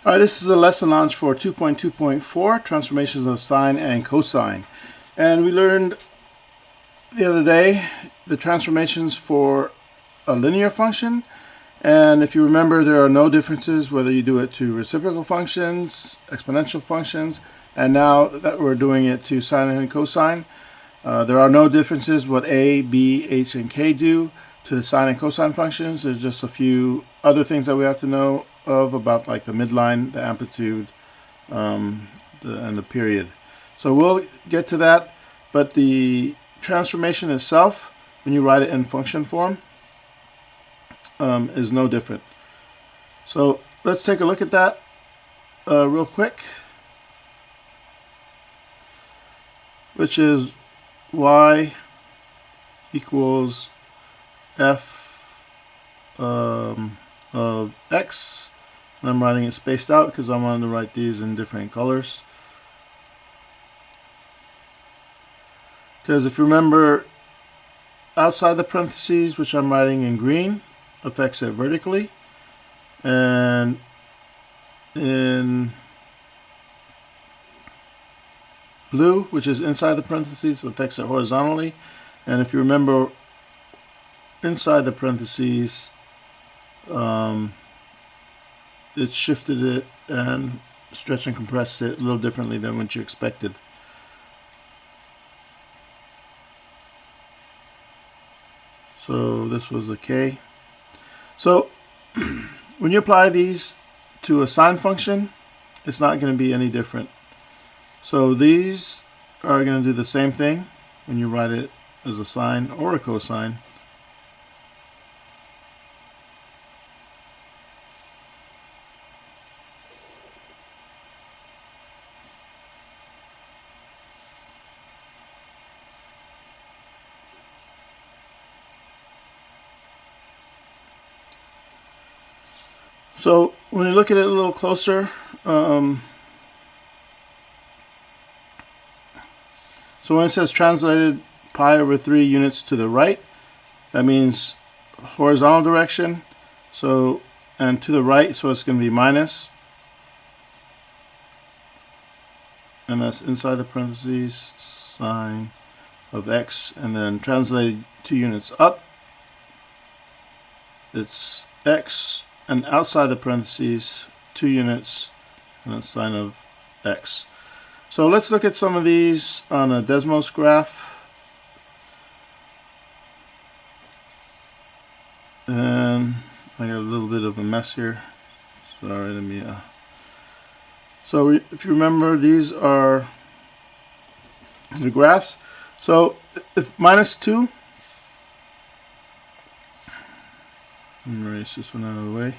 All right, this is a lesson launch for 2.2.4, transformations of sine and cosine. And we learned the other day the transformations for a linear function. And if you remember, there are no differences whether you do it to reciprocal functions, exponential functions, and now that we're doing it to sine and cosine, there are no differences what a, b, h, and k do to the sine and cosine functions. There's just a few other things that we have to know of about like the midline, the amplitude, and the period. So we'll get to that, but the transformation itself, when you write it in function form, is no different. So let's take a look at that real quick, which is y equals f of x. And I'm writing it spaced out because I wanted to write these in different colors. Because if you remember, outside the parentheses, which I'm writing in green, affects it vertically, and in blue, which is inside the parentheses, affects it horizontally. And if you remember, inside the parentheses, it shifted it and stretched and compressed it a little differently than what you expected. So this was a k. So when you apply these to a sine function, it's not going to be any different. So these are going to do the same thing when you write it as a sine or a cosine. So when you look at it a little closer, so when it says translated pi over 3 units to the right, that means horizontal direction. So, and to the right, so it's going to be minus. And that's inside the parentheses, sine of x. And then translated 2 units up, it's x. And outside the parentheses, 2 units, and that's sine of x. So let's look at some of these on a Desmos graph. And I got a little bit of a mess here. Sorry, let me... So if you remember, these are the graphs. So if minus 2, let me erase this one out of the way.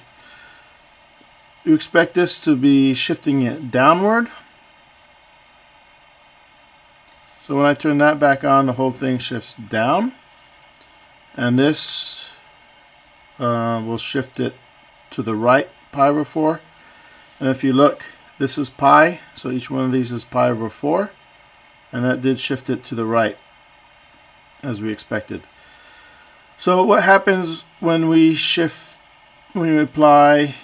You expect this to be shifting it downward. So when I turn that back on, the whole thing shifts down. And this will shift it to the right, pi over 4. And if you look, this is pi, so each one of these is pi over 4. And that did shift it to the right, as we expected. So what happens when we apply,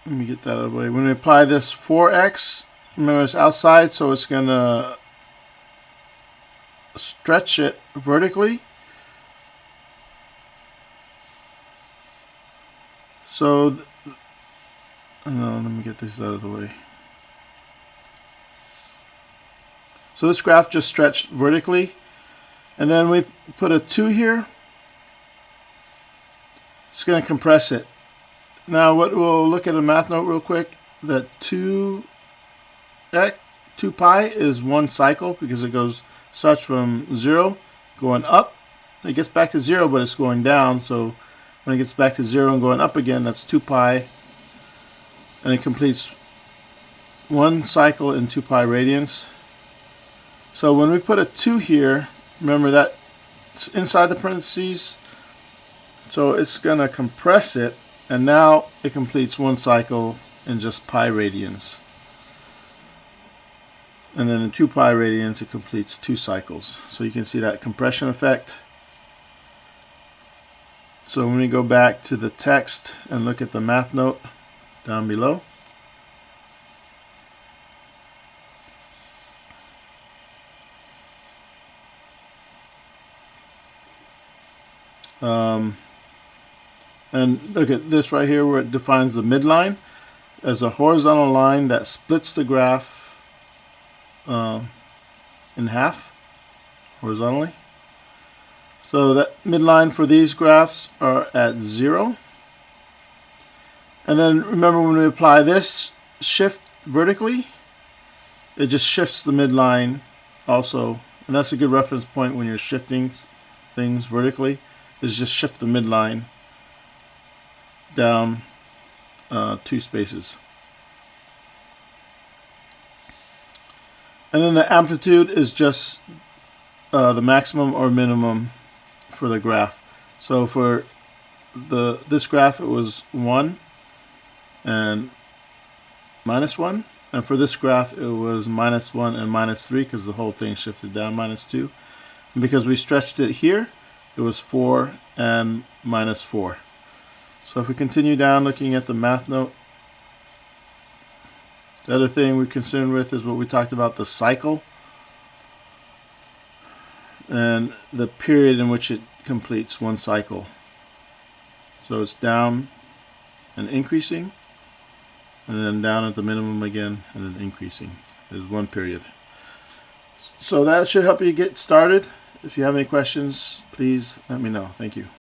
let me get that out of the way. When we apply this 4x, remember it's outside, so it's going to stretch it vertically. So, let me get this out of the way. So this graph just stretched vertically. And then we put a 2 here. It's going to compress it. Now we'll look at a math note real quick. That 2 pi is one cycle because it starts from 0 going up. It gets back to 0, but it's going down. So when it gets back to 0 and going up again, that's 2 pi. And it completes one cycle in 2 pi radians. So when we put a 2 here, remember that it's inside the parentheses, so it's going to compress it, and now it completes one cycle in just pi radians. And then in 2 pi radians, it completes 2 cycles. So you can see that compression effect. So when we go back to the text and look at the math note, down below. And look at this right here where it defines the midline as a horizontal line that splits the graph in half horizontally. So that midline for these graphs are at 0. And then remember, when we apply this shift vertically, it just shifts the midline also. And that's a good reference point when you're shifting things vertically, is just shift the midline down 2 spaces. And then the amplitude is just the maximum or minimum for the graph. So for this graph it was 1 and -1, and for this graph it was -1 and -3 because the whole thing shifted down -2. And because we stretched it here, it was 4 and -4. So if we continue down looking at the math note, the other thing we're concerned with is what we talked about, the cycle and the period in which it completes one cycle. So it's down and increasing, and then down at the minimum again, and then increasing. Is one period. So that should help you get started. If you have any questions, please let me know. Thank you.